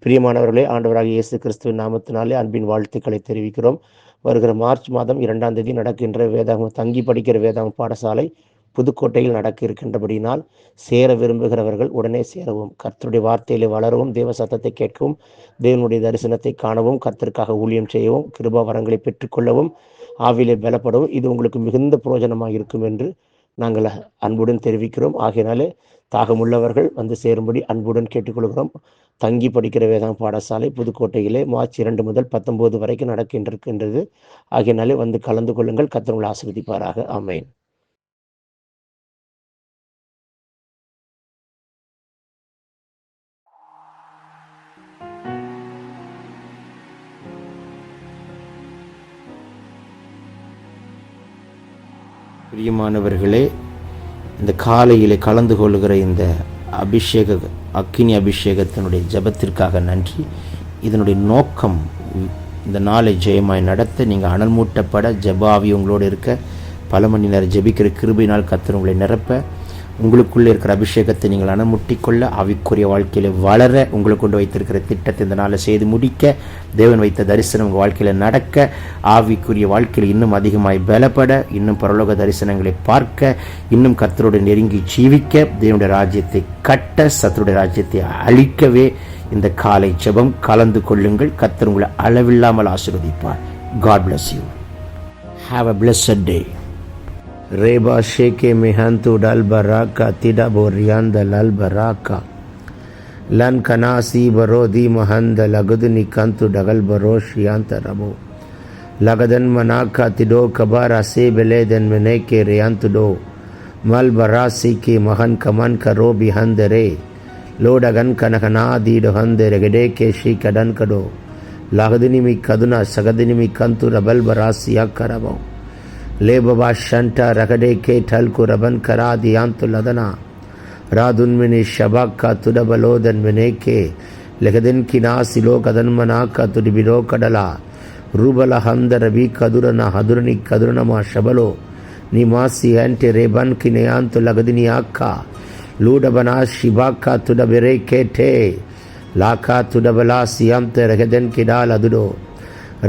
பிரியமானவர்களே, ஆண்டவராகிய இயேசு கிறிஸ்துவின் நாமத்தினாலே அன்பின் வாழ்த்துக்களை தெரிவிக்கிறோம். வருகிற மார்ச் மாதம் 2ஆம் தேதி நடக்கின்ற வேதாகம தங்கி படிக்கிற வேதாகம பாடசாலை புதுக்கோட்டையில் நடக்க இருக்கின்றபடியினால் சேர விரும்புகிறவர்கள் உடனே சேரவும், கர்த்தருடைய வார்த்தையிலே வளரவும், தேவ சத்தத்தை கேட்கவும், தேவனுடைய தரிசனத்தை காணவும், கர்த்தருக்காக ஊழியம் செய்யவும், கிருபா வரங்களை பெற்றுக்கொள்ளவும், ஆவிலே பலப்படவும் இது உங்களுக்கு மிகுந்த பிரயோஜனமாக இருக்கும் என்று நாங்கள் அன்புடன் தெரிவிக்கிறோம். ஆகையினாலே தாகமுள்ளவர்கள் வந்து சேரும்படி அன்புடன் கேட்டுக்கொள்கிறோம். தங்கி படிக்கிற வேதாகம் பாடசாலை புதுக்கோட்டையிலே மார்ச் 2 முதல் 19 வரைக்கும் நடக்கின்றது. ஆகையினாலே வந்து கலந்து கொள்ளுங்கள். கர்த்தர் உங்களை ஆசீர்வதிப்பாராக. ஆமென். பிரியமானவர்களே, இந்த காலையிலே கலந்து கொள்ளுகிற இந்த அக்கினி அபிஷேகத்தினுடைய ஜெபத்திற்காக நன்றி. இதனுடைய நோக்கம் இந்த நாளை ஜெயமாய் நடத்த, நீங்கள் அனல் மூட்டப்பட, ஜெபாவி உங்களோடு இருக்க, பல மணி நேரம் ஜெபிக்கிற கிருபையினால் கர்த்தர் உங்களை நிரப்ப, உங்களுக்குள்ளே இருக்கிற அபிஷேகத்தை நீங்கள் அனமுட்டிக்கொள்ள, ஆவிக்குரிய வாழ்க்கையில் வளர, உங்களுக்கு கொண்டு வைத்திருக்கிற திட்டத்தை இந்த நாளை செய்து முடிக்க, தேவன் வைத்த தரிசனம் உங்கள் வாழ்க்கையில் நடக்க, ஆவிக்குரிய வாழ்க்கையில் இன்னும் அதிகமாய் பலப்பட, இன்னும் பரலோக தரிசனங்களை பார்க்க, இன்னும் கர்த்தரோடு நெருங்கி ஜீவிக்க, தேவனுடைய ராஜ்யத்தை கட்ட, சத்துருடைய ராஜ்யத்தை அழிக்கவே இந்த காலை ஜெபம். கலந்து கொள்ளுங்கள். கர்த்தர் உங்களை அளவில்லாமல் ஆசீர்வதிப்பார். God bless you. Have a blessed day. Reba sheke mehantu dal baraka tida borianda lal baraka lan kanasi barodi mahanda lagudni kantu dagal baroshi anta rabo lagadan manaka tido kabara se beleden meneke riantu do mal barasi ki mahan kaman karo bihandere lodagan kanakana di dohandere gede ke shi kadan kado lagadini mi kaduna sagadini mi kantu rabal barasi yakarabo ले बाबा शंटा रगडे के ठल को रबन करा दियांतु लदना रादुन mini शबाक का तुडबलोदन मिने के लेकदिन की नासिलो कदन मना का तुडिबिरो कडला रूबला हंद रबी कदुरना हदुरनी कदुरनमा शबलो निमासी एंटे रेबन की नयांतु लगदिनी आका लूडबना शिबाक का तुडबिरे के ठे लाका तुडबला सियमते रगदन की डाल अदुडो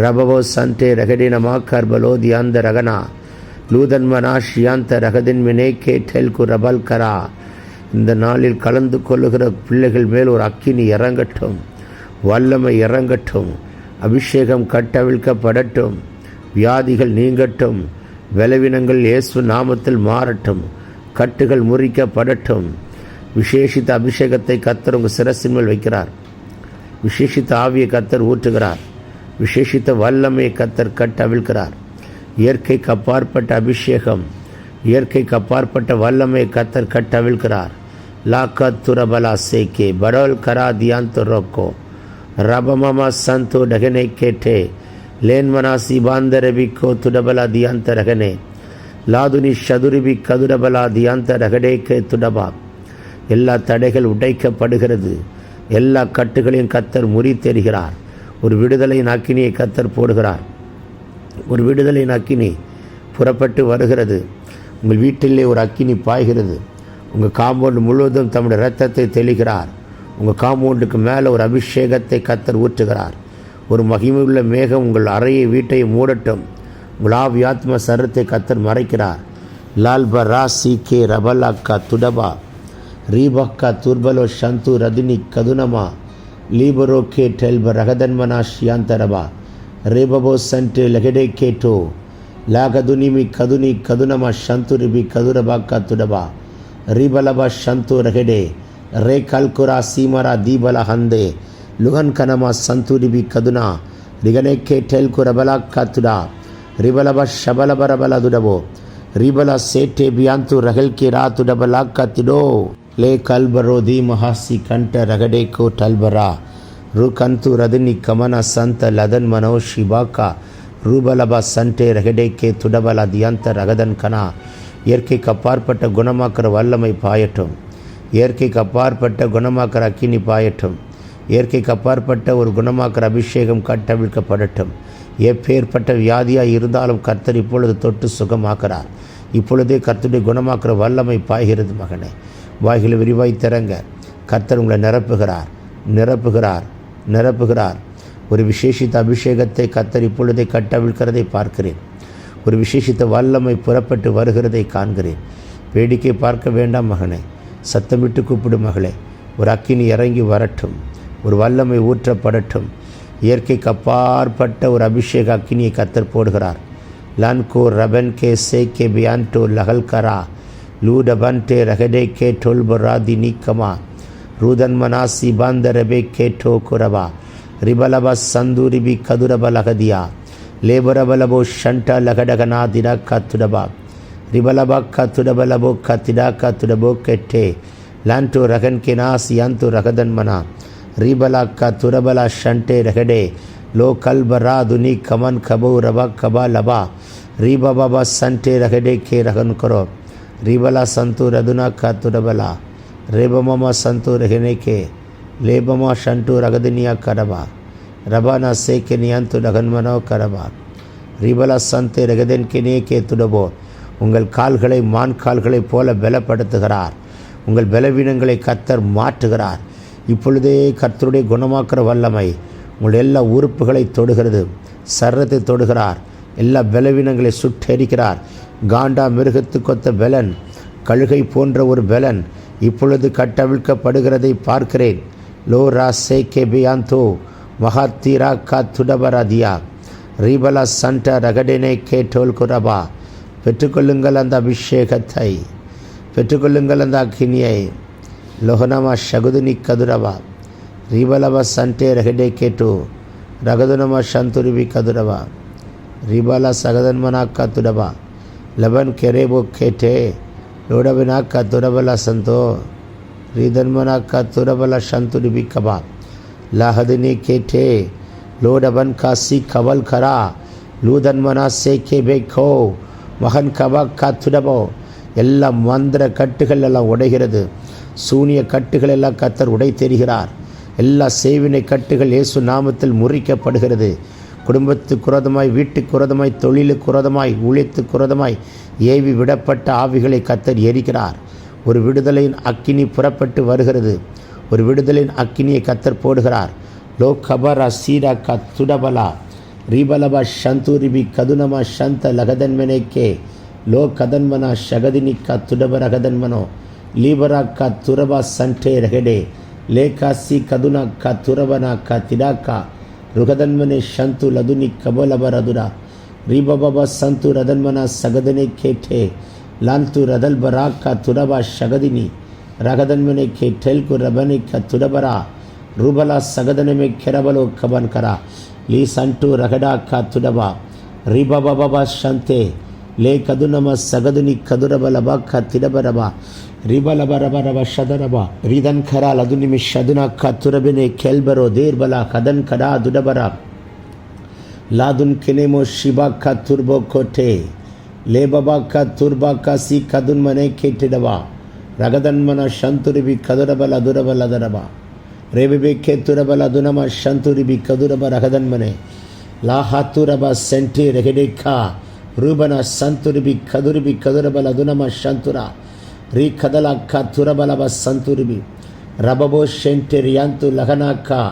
रबवो संटे रगडे नमा करबलो दियांद रगना லூதன் மனா ஷியாந்த ரகதின் மினேக்கே டெல்கு ரபல் கரா. இந்த நாளில் கலந்து கொள்ளுகிற பிள்ளைகள் மேல் ஒரு அக்கினி இறங்கட்டும், வல்லமை இறங்கட்டும், அபிஷேகம் கட்டவிழ்க்கப்படட்டும், வியாதிகள் நீங்கட்டும், பலவீனங்கள் இயேசு நாமத்தில் மாறட்டும், கட்டுகள் முறிக்கப்படட்டும். விசேஷித்த அபிஷேகத்தை கர்த்தர் உங்கள் சிரசின் மேல் வைக்கிறார். விசேஷித்த ஆவியை கர்த்தர் ஊற்றுகிறார். விசேஷித்த வல்லமையை கர்த்தர் கட்டவிழ்கிறார். இயற்கைக்கு அப்பாற்பட்ட அபிஷேகம், இயற்கைக்கு அப்பாற்பட்ட வல்லமை கர்த்தர் கட்டவிழ்கிறார். லாக்கத் துரபலா சேக்கே பரோல் கரா தியாந்தோ ரோக்கோ ரபமமா சந்தோ டகனே கேட்டே லேன்மனா சிபாந்தரபிக்கோ துடபலா தியாந்த ரகனே லாதுனி ஷதுரிபி கதுடபலா தியாந்த ரகடேக்கே துடபா. எல்லா தடைகள் உடைக்கப்படுகிறது. எல்லா கட்டுகளையும் கர்த்தர் முறித்தெறிகிறார். ஒரு விடுதலையின் அக்கினியை கர்த்தர் போடுகிறார். ஒரு விடுதலையின் அக்கினி புறப்பட்டு வருகிறது. உங்கள் வீட்டிலே ஒரு அக்கினி பாய்கிறது. உங்கள் காம்பவுண்டு முழுவதும் தம்முடைய இரத்தத்தை தெளிக்கிறார். உங்கள் காம்பவுண்டுக்கு மேலே ஒரு அபிஷேகத்தை கர்த்தர் ஊற்றுகிறார். ஒரு மகிமையுள்ள மேகம் உங்கள் அறையை வீட்டையை மூடட்டும். உங்கள் ஆவி ஆத்ம சரத்தை கர்த்தர் மறைக்கிறார். லால்ப ராசி கே ரபலாக்கா துடபா ரீபக்கா துர்பலோ ஷந்து ரதினி கதுனமா லீபரோ கே டெல்ப ரகதன்மனா ஷியாந்தரபா रेबबो संटे लगडे केटो लागदुनिमि कदुनी कदुनमा शंतुरिबि कदुरबा का तुडबा रिबलबा शंतु रगडे रे कलकुरा सीमरा दीबला हंदे लुगन कनमा संतुरिबि कदुना रिगने के टेलकुरबला का तुडा रिबलबा शबलबरबला दुडबो रिबला सेटे बियांतु रगल के रा तुडबला का तिडो ले कलबरो दी महासी कंठ रगडे को टलबरा ருகந்து ரதினி கமன சந்த லதன் மனோ ஷிபாக்கா ரூபலபா சண்டே ரகடேக்கே துடபலா தியந்த ரகதன் கனா. இயற்கைக்கு அப்பாற்பட்ட குணமாக்கிற வல்லமை பாயட்டும். இயற்கைக்கு அப்பாற்பட்ட குணமாக்கிற அக்கினி பாயட்டும். இயற்கைக்கு அப்பாற்பட்ட ஒரு குணமாக்கிற அபிஷேகம் கட்டவிழ்க்கப்படட்டும். எப்பேற்பட்ட வியாதியாக இருந்தாலும் கர்த்தர் இப்பொழுது தொட்டு சுகமாக்குறார். இப்பொழுதே கர்த்தருடைய குணமாக்குற வல்லமை பாய்கிறது. மகனே, வாய்களை விரிவாய் திறங்க. கர்த்தர் உங்களை நிரப்புகிறார். நிரப்புகிறார். ஒரு விசேஷித்த அபிஷேகத்தை கர்த்தர் இப்பொழுதே கட்டவிழ்க்கிறதை பார்க்கிறேன். ஒரு விசேஷித்த வல்லமை புறப்பட்டு வருகிறதை காண்கிறேன். வேடிக்கை பார்க்க வேண்டாம் மகனே, சத்தமிட்டு கூப்பிடு மகளே. ஒரு அக்கினி இறங்கி வரட்டும், ஒரு வல்லமை ஊற்றப்படட்டும். இயற்கைக்கு அப்பாற்பட்ட ஒரு அபிஷேக அக்கினியை கர்த்தர் போடுகிறார். லான்கோ ரபன் கே சே கே பியான்டோ லகல்கரா லூடபன்டே ரகடே கே டோல்பராதி நீக்கமா ரூதன் மனாசி பாந்த ரபே கே டோ குரபா ரிபலப சந்தூரிபி கதுரப லகதியா லேபரபலபோ ஷண்டா லகடகனா திடாக்கா துடபா ரிபலபா கத்துடபலபோ கத்திடாக்கா துடபோ கெட்டே லான்டோ ரகன் கே நாசி யாந்தோ ரகதன்மனா ரிபலாக்கா துரபலா ஷண்டே ரகடே லோ கல்பரா துனி கமன் கபோ ரபா கபா லபா ரீபா பாபா சண்டே ரகடே கே ரகன் கரோ ரிபலா சந்து ரதுனா கத்துடபலா ரேபமமா சந்து ரகனே கே லேபமா ஷண்டு ரகதினியா கரபா ரபானா சேக்கே நியாந்து ரகன்மனோ கரபா ரிபலா சந்தே ரகதன் கே கே துடபோ. உங்கள் கால்களை மான் கால்களைப் போல பலப்படுத்துகிறார். உங்கள் பலவீனங்களை கர்த்தர் மாற்றுகிறார். இப்பொழுதே கர்த்தருடைய குணமாக்குற வல்லமை உங்கள் எல்லா உறுப்புகளை தொடுகிறது. சர்ரத்தை தொடுகிறார். எல்லா பலவீனங்களை சுட்டெரிக்கிறார். காண்டா மிருகத்துக்கொத்த பலன், கழுகை போன்ற ஒரு பலன் இப்பொழுது கட்டவிழ்க்கப்படுகிறதை பார்க்கிறேன். லோ ரா சே கே பியாந்தோ மகாத்தீரா கா துடபராதியா ரீபலா சண்டா ரகடேனே கே டோல் குரபா. பெற்றுக்கொள்ளுங்கள் அந்த அபிஷேகத்தை, பெற்றுக்கொள்ளுங்கள் அந்த அக்கினியை. லோகனமா ஷகுதுனி கதுரவா ரிபலப சண்டே ரகடே கேட்டு ரகதுனமா சந்துரிபி கதுரவா ரிபலா சகதன்மனா கத்துடபா லபன் கெரேபோ கேட்டே லோடபினா கத்துரபலா சந்தோ ரிதன்மனா கத்துரபலா சந்துரிபி கபா லாஹதினி கேட்டே லோடபன் காசி கவல் கரா லூதன்மனா சேக்கே பேக்கோ மகன் கபா கத்துடபோ. எல்லா மந்திர கட்டுகள் எல்லாம் உடைகிறது. சூனிய கட்டுகள் எல்லாம் கர்த்தர் உடை தெரிகிறார். எல்லா சேவினை கட்டுகள் இயேசு நாமத்தில் முறிக்கப்படுகிறது. குடும்பத்துக்கு குரோதமாய், வீட்டுக்கு குரோதமாய், தொழிலுக்கு குரோதமாய், ஊழியத்துக்கு குரோதமாய் ஏவி விடப்பட்ட ஆவிகளை கர்த்தர் எரிக்கிறார். ஒரு விடுதலையின் அக்கினி புறப்பட்டு வருகிறது. ஒரு விடுதலையின் அக்கினியை கர்த்தர் போடுகிறார். லோ கபரா சீரா கத்துடபலா ரீபலபா ஷந்தூரிபி கதுனமா ஷந்த லகதன்மனேக்கே லோ கதன்மனா ஷகதினி கத்துடபரகதன்மனோ லீபரா கத்துரபா சண்டே ரகடே லேகாசி கதுனா கத்துரபனா கத்திடாக்கா ருகதன்மனே ஷந்து லதுனி கபோலபரதுரா ரீபபா சந்து ரதன்மனா சகதனே கேட்டே லாந்து ரதல்பரா கத்துரபா ஷகதினி ரகதன்மனே கேட்டெல்கு ரபனி கத்துடபரா ரூபலா சகதனமே கெரபலோ கபன் கரா லீ சண்டு ரகடா கத்துடபா ரிபபபா ஷந்தே லே கதுனம சகதுனி கதுரபலபா கத்திடபரபா ரிபலபரபரப ஷதரபா ரிதன் கரா லதுனிமி ஷதுனா கத்துரபினே கெல்பரோ தேர்பலா கதன் கடா துடபரா லாதுன் கினேமோ ஷிபா கத்துர்போ கோட்டே லேபபா கத்துர்பா காசி கதுன்மனே கேட்டிடவா ரகதன்மன ஷந்துரிபி கதுரபல துரபலதரபா ரேபிபே கேத்துரபல துனம ஷந்துரிபி கதுரப ரகதன்மனே லாஹாத்துரபா சென்டி ரெகடேக்கா ரூபன சந்துரிபி கதுரிபி கதுரபல துனம ஷந்துரா ரீ கதலாக்கா துரபலப சந்துரிபி ரபபோ ஷென்டே ரியாந்து லகனாக்கா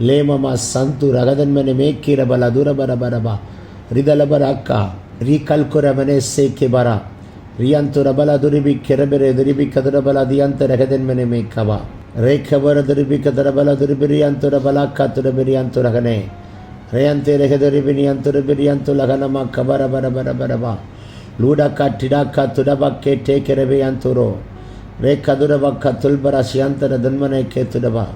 லேமமா சந்து ரகதன்மனே மேக்கிரபல துரபரபரபா ரிதலபராக்கா ரீ கல்குரமனே சேக்கே பரா ரியாந்து ரபல துரிபி கிரபெரே துரிபி கதுரபல தியாந்த ரகதன்மனே மேக்கவா ரேக்கபர துரிபி கதரபல துரிபி ரியாந்து ரபலாக்கா துரபிரியாந்து ரகனே ரேயந்தே ரெகதரிபினியந்துரிபிரியந்து லகனமா கபரபரபரபரபா லூடாக்கா டிடாக்கா துடபா கேட்டே கெரபியந்துரோ ரே கதுரபக்கா துல்பரா சியந்தர தன்மனை கே துடபா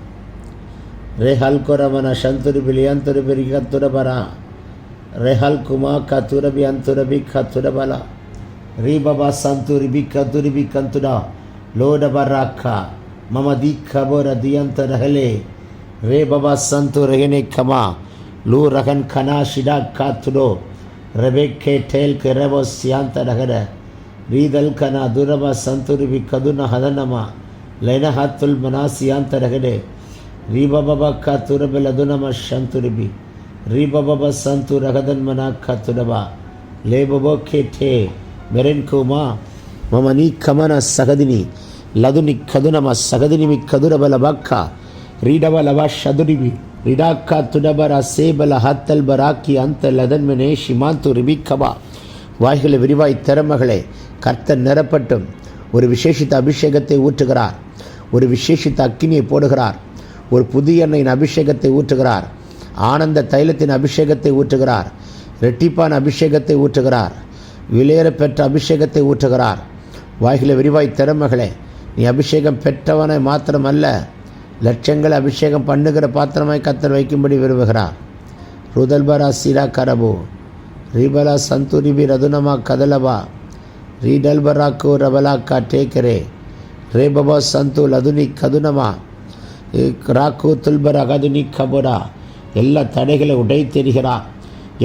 ரே ஹல்கொரமன சந்துரிபிலியந்துரிபிரி கத்துடபரா ரே ஹல்குமா கத்துரபி அந்துரபி கத்துடபலா ரீபபா சந்துரிபி கதுரிபி கந்துடா லோடபராக்கா மம தீக்கபோர தியந்த ரகலே ரே பபா சந்து ரகனே கமா லூ ரகன் கனா ஷிடா காத்துடோ ரெபெக்கே டேல் கெரபோ சியாந்த ரகர ரீதல் கனா துரபா சந்துரிபி கதுன ஹதனமா லைனஹாத்துல் மனா சியாந்த ரகடே ரீபபா காத்துரபெல துனம சந்துரிபி ரீபபா சந்து ரகதன் மனா காத்துடபா லேபபோ கேட்டே மெரென்குமா மமனி கமன சகதினி லதுனி கதுனம சகதினிமி கதுரபல பாக்கா ரீடபலபா ஷதுரிபி ரிடாக்கா துடபரா சேபல ஹத்தல் பராக்கி அந்த லதன்மனே ஷிமாந்து ரிபிக்கபா. வாய்களை விரிவாய் திறமகளே, கர்த்தர் நிரப்பட்டும். ஒரு விசேஷித்த அபிஷேகத்தை ஊற்றுகிறார். ஒரு விசேஷித்த அக்கினியை போடுகிறார். ஒரு புதிய எண்ணெயின் அபிஷேகத்தை ஊற்றுகிறார். ஆனந்த தைலத்தின் அபிஷேகத்தை ஊற்றுகிறார். இரட்டிப்பான அபிஷேகத்தை ஊற்றுகிறார். விலையேற பெற்ற அபிஷேகத்தை ஊற்றுகிறார். வாய்களை விரிவாய் திறமகளே, நீ அபிஷேகம் பெற்றவனை மாத்திரமல்ல, லட்சங்களை அபிஷேகம் பண்ணுகிற பாத்திரமாய் கர்த்தர் வைக்கும்படி விரும்புகிறார். ருதல்பரா சிரா கரபோ ரிபலா சந்துரிபி ரதுனமா கதலபா ரீடல்பராக்கு ரபலாக்கா டேக்கரே ரேபபா சந்து லதுனி கதுனமா ராக்கு துல்பரா கதுனி கபுரா. எல்லா தடைகளை உடைத்தெறிகிறார்.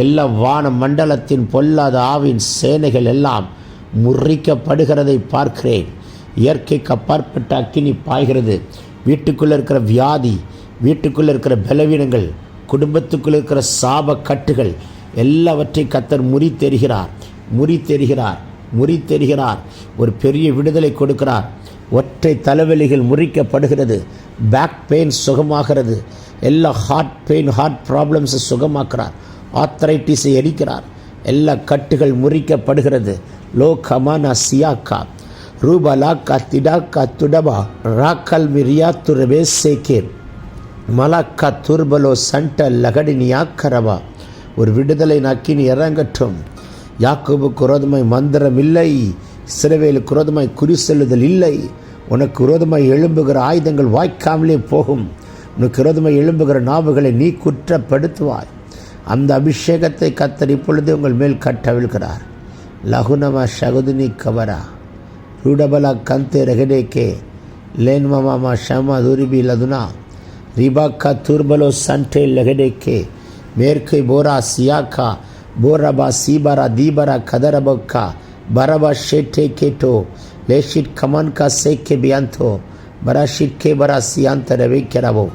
எல்லா வான மண்டலத்தின் பொல்லாத ஆவின் சேனைகள் எல்லாம் முறிக்கப்படுகிறதை பார்க்கிறேன். இயற்கைக்கு அப்பாற்பட்ட அக்கினி பாய்கிறது. வீட்டுக்குள்ளே இருக்கிற வியாதி, வீட்டுக்குள்ளே இருக்கிற பலவீனங்கள், குடும்பத்துக்குள்ளே இருக்கிற சாப கட்டுகள் எல்லாவற்றையும் கர்த்தர் முறித்தெறிகிறார். ஒரு பெரிய விடுதலை கொடுக்கிறார். ஒற்றை தலைவலிகள் முறிக்கப்படுகிறது. பேக் பெயின் சுகமாகிறது. எல்லா ஹார்ட் பெயின், ஹார்ட் ப்ராப்ளம்ஸை சுகமாக்குறார். ஆர்த்தரைட்டிஸை எரிக்கிறார். எல்லா கட்டுகள் முறிக்கப்படுகிறது. லோ கமானா சியாக்கா ரூபலாக்கா திடாக்கா துடபா ராக்கல் மிரியா துரபே சேகே மலாக்கா துர்பலோ சண்ட லகடினியாக்கரவா. ஒரு விடுதலை நக்கினி இறங்கட்டும். யாக்கோபுக்கு விரோதமாய் மந்திரம் இல்லை, இஸ்ரவேலுக்கு விரோதமாய் குறி செல்லுதல் இல்லை. உனக்கு விரோதமாய் எழும்புகிற ஆயுதங்கள் வாய்க்காமலே போகும். உனக்கு விரோதமாய் எழும்புகிற நாவுகளை நீ குற்றப்படுத்துவாய். அந்த அபிஷேகத்தை கர்த்தர் இப்பொழுது உங்கள் மேல் கட்டவிழ்கிறார். லகுனமா ஷகுதினி கவரா ரூடபலா கந்தே ரகடேக்கே லேன்மமாமா ஷமா துரிபி லதுனா ரிபாக்கா துர்பலோ சண்டே லகடேக்கே மேற்கை போரா சியாக்கா போரபா சீபரா தீபரா கதரபக்கா பரபா ஷேட்டே கேட்டோ லேஷிட் கமன்கா சேக்கே பியாந்தோ பராஷிட் கே பரா சியாந்த ரவேக்கரவோ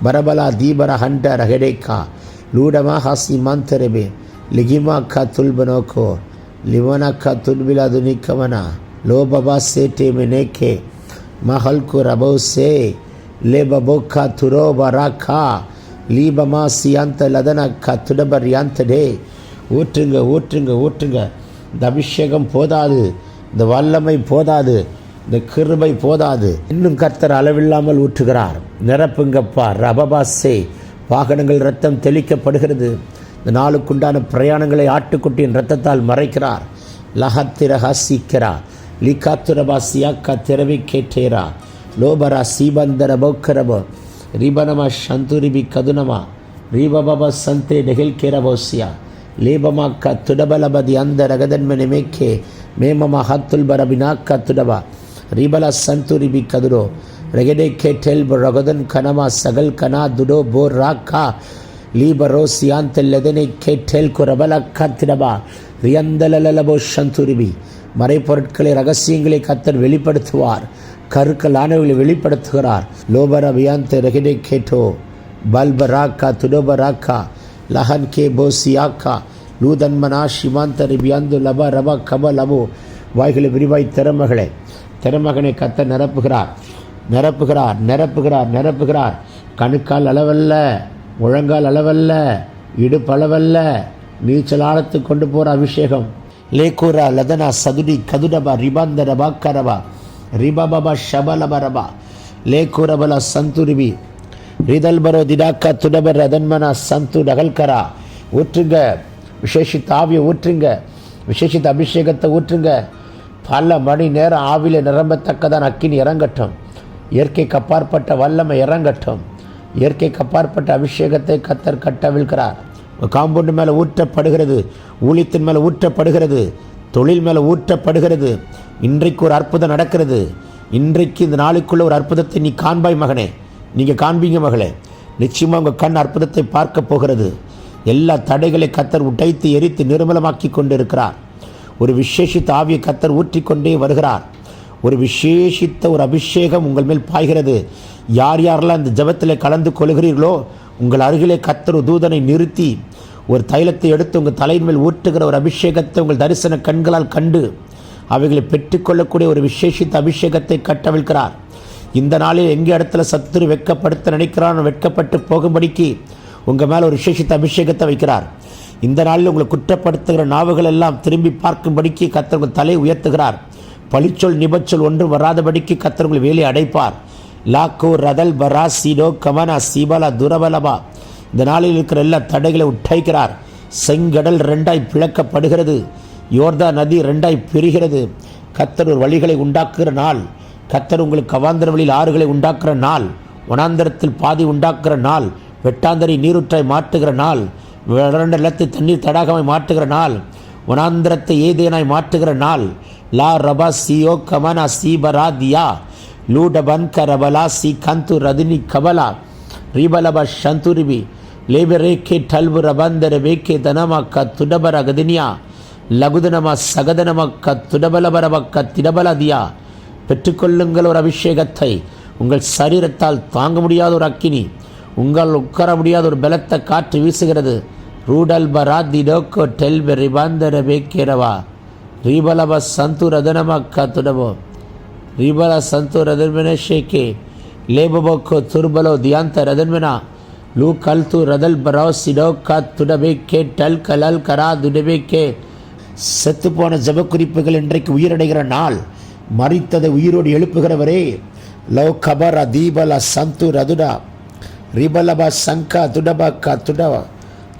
பரபலா தீபரா ஹண்ட ரகடேக்கா லூடமா ஹாசி மாந்தரபே லிகிமாக்கா துல்பனோக்கோ லிவனாக்கா துல்பிலா துனிக்கமனா லோபபா சேட்டே மினேக்கே மஹல்கு ரபோ சே லேபபோக்கா துரோபா ராக்கா லீபமா சியாந்த லதனக்கா துடபர் யாந்தடே. ஊற்றுங்க. இந்த அபிஷேகம் போதாது, இந்த வல்லமை போதாது, இந்த கிருபை போதாது. இன்னும் கர்த்தர் அளவில்லாமல் ஊற்றுகிறார். நிரப்புங்கப்பா. ரபபாசே வாகனங்கள் ரத்தம் தெளிக்கப்படுகிறது. இந்த நாளுக்குண்டான பிரயாணங்களை ஆட்டுக்குட்டியின் ரத்தத்தால் மறைக்கிறார். லஹத்திரஹா சீக்கரா லிகாத்துரபா சியாக்கா திரவி கேட்டேரா லோபரா சீபந்தர பௌக்கரபோ ரிபனமா சந்துரிபி கதுனமா ரீபபா சந்தே நெகில்கேரபோசியா லேபமாக்கா துடபலபதி அந்த ரகதன்மனை மேக்கே மேமமா ஹத்துல் பரபினாக்கா துடபா ரிபலா சந்துரிபி கதுரோ ரெகடே கேட்டெல் ரகதன் கனமா சகல் கனா துடோ போர் ராக்கா லீபரோ சியாந்தெல்லதனை கேட்டெல் குரபலக்கா திடபா ரியந்தலலபோ சந்துரிபி. மறைப்பொருட்களை, ரகசியங்களை கர்த்தர் வெளிப்படுத்துவார். கருக்கலானவர்களை வெளிப்படுத்துகிறார். லோபர வியாந்த ரெகடே கேட்டோ பல்பராக்கா துடோபராக்கா லஹன் கே போசியாக்கா லூதன்மனா ஷிமாந்தரி பியாந்து லப ரப கப லபோ. வாய்களை விரிவாய் திறமகனை கர்த்தர் நிரப்புகிறார். கணுக்கால் அளவல்ல, முழங்கால் அளவல்ல, இடுப்பளவல்ல, நீச்சல் ஆழத்துக்கு கொண்டு போகிற அபிஷேகம். லேகூரா லதனா சதுடி கதுடபா ரிபாந்தர பாக்கரபா ரிபாபா ஷபலபரபா லேகூரபல சந்துரிபி ரிதல்பரோ திடாக்கா துடபர் ரதன்மனா சந்து டகல்கரா. ஊற்றுங்க. விசேஷித்த ஆவியை ஊற்றுங்க. விசேஷித்த அபிஷேகத்தை ஊற்றுங்க. பல மணி நேரம் ஆவில நிரம்பத்தக்கதான் அக்கினி இறங்கட்டும். இயற்கைக்கு அப்பாற்பட்ட வல்லமை இறங்கட்டும். இயற்கைக்கு அப்பாற்பட்ட அபிஷேகத்தை கர்த்தர் கட்டவிழ்கிறார். காம்பவுண்டு மேலே ஊற்றப்படுகிறது. ஊழியத்தின் மேலே ஊற்றப்படுகிறது. தொழில் மேலே ஊற்றப்படுகிறது. இன்றைக்கு ஒரு அற்புதம் நடக்கிறது. இன்றைக்கு இந்த நாளுக்குள்ள ஒரு அற்புதத்தை நீ காண்பாய் மகனே. நீங்கள் காண்பீங்க மகளே. நிச்சயமாக உங்கள் கண் அற்புதத்தை பார்க்க போகிறது. எல்லா தடைகளை கர்த்தர் உடைத்து எரித்து நிர்மலமாக்கி கொண்டு இருக்கிறார். ஒரு விசேஷித்த ஆவியை கர்த்தர் ஊற்றிக்கொண்டே வருகிறார். ஒரு விசேஷித்த ஒரு அபிஷேகம் உங்கள் மேல் பாய்கிறது. யாரெல்லாம் இந்த ஜெபத்தில் கலந்து கொள்கிறீர்களோ உங்கள் அருகிலே கர்த்தர் தூதனை நிறுத்தி ஒரு தைலத்தை எடுத்து உங்கள் தலையின் மேல் ஊற்றுகிற ஒரு அபிஷேகத்தை உங்கள் தரிசன கண்களால் கண்டு அவைகளை பெற்றுக்கொள்ளக்கூடிய ஒரு விசேஷித்த அபிஷேகத்தை கட்டவிழ்கிறார். இந்த நாளில் எங்கே இடத்துல சத்துரு வெட்கப்படுத்த நினைக்கிறான் வெட்கப்பட்டு போகும்படிக்கு உங்கள் மேலே ஒரு விசேஷித்த அபிஷேகத்தை வைக்கிறார். இந்த நாளில் உங்களை குற்றப்படுத்துகிற நாவுகள் எல்லாம் திரும்பி பார்க்கும்படிக்கு கர்த்தர் உங்கள் தலை உயர்த்துகிறார். பழிச்சொல் நிபச்சொல் ஒன்றும் வராதபடிக்கு கர்த்தர் உங்களை வேலை அடைப்பார். லாக்கோ ரதல் பரா சீடோ கமனா சீபலா துரபலபா. இந்த நாளில் இருக்கிற எல்லா தடைகளை உடைக்கிறார். செங்கடல் ரெண்டாய் பிளக்கப்படுகிறது. யோர்தா நதி ரெண்டாய் பிரிகிறது. கர்த்தர் ஒரு வழிகளை உண்டாக்குகிற நாள். கர்த்தர் உங்களுக்கு அவாந்தர வழியில் ஆறுகளை உண்டாக்குற நாள். வனாந்தரத்தில் பாதி உண்டாக்குற நாள். வெட்டாந்தரை நீரூற்றாய் மாற்றுகிற நாள். வறண்ட நிலத்தை தண்ணீர் தடாகமாய் மாற்றுகிற நாள். வனாந்தரத்தை ஏதேனாய் மாற்றுகிற நாள். லா ரபா சியோ கமனா சீபரா தியா லூடபன் கரபலா சி கந்து ரதினி கபலா ரீபலபா சந்துரிபி லேபரேக்கே டல்பு ரபந்தர வேக்கே தனமக்க துடபர கதினியா லகுதனமா சகதனமக்க துடபலபரமக்க திடபலதியா. பெற்றுக்கொள்ளுங்கள் ஒரு அபிஷேகத்தை. உங்கள் சரீரத்தால் தாங்க முடியாத ஒரு அக்கினி, உங்கள் உட்கார முடியாத ஒரு பலத்த காற்று வீசுகிறது. ரூடல் பரா திடோக்கோ டெல்பெ ரிபாந்தர வேக்கேரவா ரீபலப சந்து ரதனமக்க துடபோ ரீபல சந்து ரதன்மென ஷேக்கே லேபபோக்கோ துர்பலோ தியாந்த ரதன்மெனா லூ கல்து ரதல் பரோ சிடோ கா துடபேக்கே டல் கலல் கரா துடபேக்கே. செத்துப்போன ஜப குறிப்புகள் இன்றைக்கு உயிரடைகிற நாள். மறித்ததை உயிரோடு எழுப்புகிறவரே. லோ கபரா தீபலா சந்து ரதுடா ரிபலபா சங்கா துடபா துடவா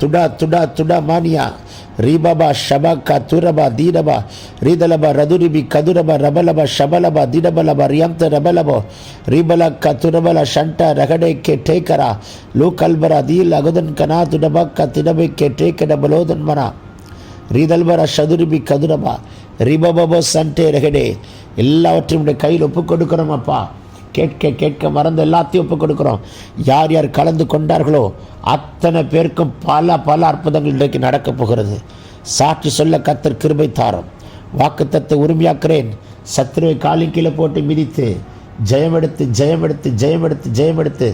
துடா துடா துடா மானியா ரீபபா ஷபா துரபா தீடபா ரீதலபா ரதுரிபி கதுரபா ரபலபா ஷபலபா திடபலபா ரியாந்த ரபலபோ ரீபலக்க துரபல ஷண்டா ரகடே கே டேக்கரா லூ கல்பரா தீல் அகுதன் கனா துடபக்க திடபை கே டேக்கடபலோதன் மனா ரீதல்பரா ஷதுரிபி கதுரபா ரிபபோ சண்டே ரகடே. எல்லாவற்றையும் கையில் ஒப்புக் கொடுக்கிறோம் அப்பா. கேட்க கேட்க மறந்து எல்லாத்தையும் ஒப்புக் கொடுக்குறோம். யார் யார் கலந்து கொண்டார்களோ அத்தனை பேருக்கும் பல பல அற்புதங்கள் இன்றைக்கு நடக்கப் போகிறது. சாட்சி சொல்ல கர்த்தர் கிருபை தாரும். வாக்குத்தத்தை உரிமையாக்குறேன். சத்துருவை காலின் கீழே போட்டு மிதித்து ஜெயமெடுத்து ஜெயமெடுத்து ஜெயமெடுத்து ஜெயமெடுத்து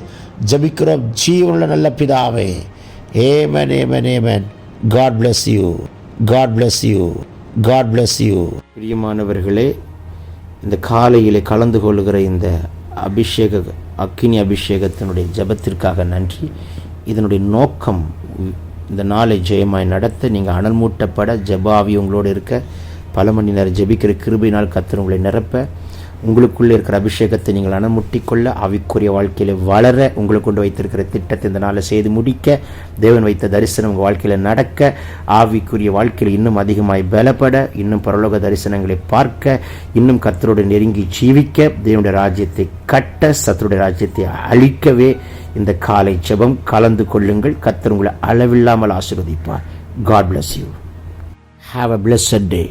ஜபிக்கிறோம் ஜீவனுள்ள நல்ல பிதாவே. Amen amen amen. God bless you. God bless you. God bless you. பிரியமானவர்களே, இந்த காலையிலே கலந்து கொள்ளுகிற இந்த அக்கினி அபிஷேகத்தினுடைய ஜபத்திற்காக நன்றி. இதனுடைய நோக்கம் இந்த நாளை ஜெயமாய் நடத்த, நீங்கள் அனல் மூட்டப்பட, ஜபாவி உங்களோடு இருக்க, பல மணி நேரம் ஜெபிக்கிற கிருபையினால் கர்த்தர் உங்களை நிரப்ப, உங்களுக்குள்ளே இருக்கிற அபிஷேகத்தை நீங்கள் அனமுட்டிக்கொள்ள, ஆவிக்குரிய வாழ்க்கையில் வளர, உங்களுக்கு கொண்டு வைத்திருக்கிற திட்டத்தை இந்த நாளை செய்து முடிக்க, தேவன் வைத்த தரிசனம் உங்கள் வாழ்க்கையில் நடக்க, ஆவிக்குரிய வாழ்க்கையில் இன்னும் அதிகமாய் பலப்பட, இன்னும் பரலோக தரிசனங்களை பார்க்க, இன்னும் கர்த்தரோடு நெருங்கி ஜீவிக்க, தேவனுடைய ராஜ்யத்தை கட்ட, சத்துருடைய ராஜ்யத்தை அழிக்கவே இந்த காலை ஜெபம். கலந்து கொள்ளுங்கள். கர்த்தர் உங்களை அளவில்லாமல் ஆசீர்வதிப்பார். God bless you. Have a blessed day.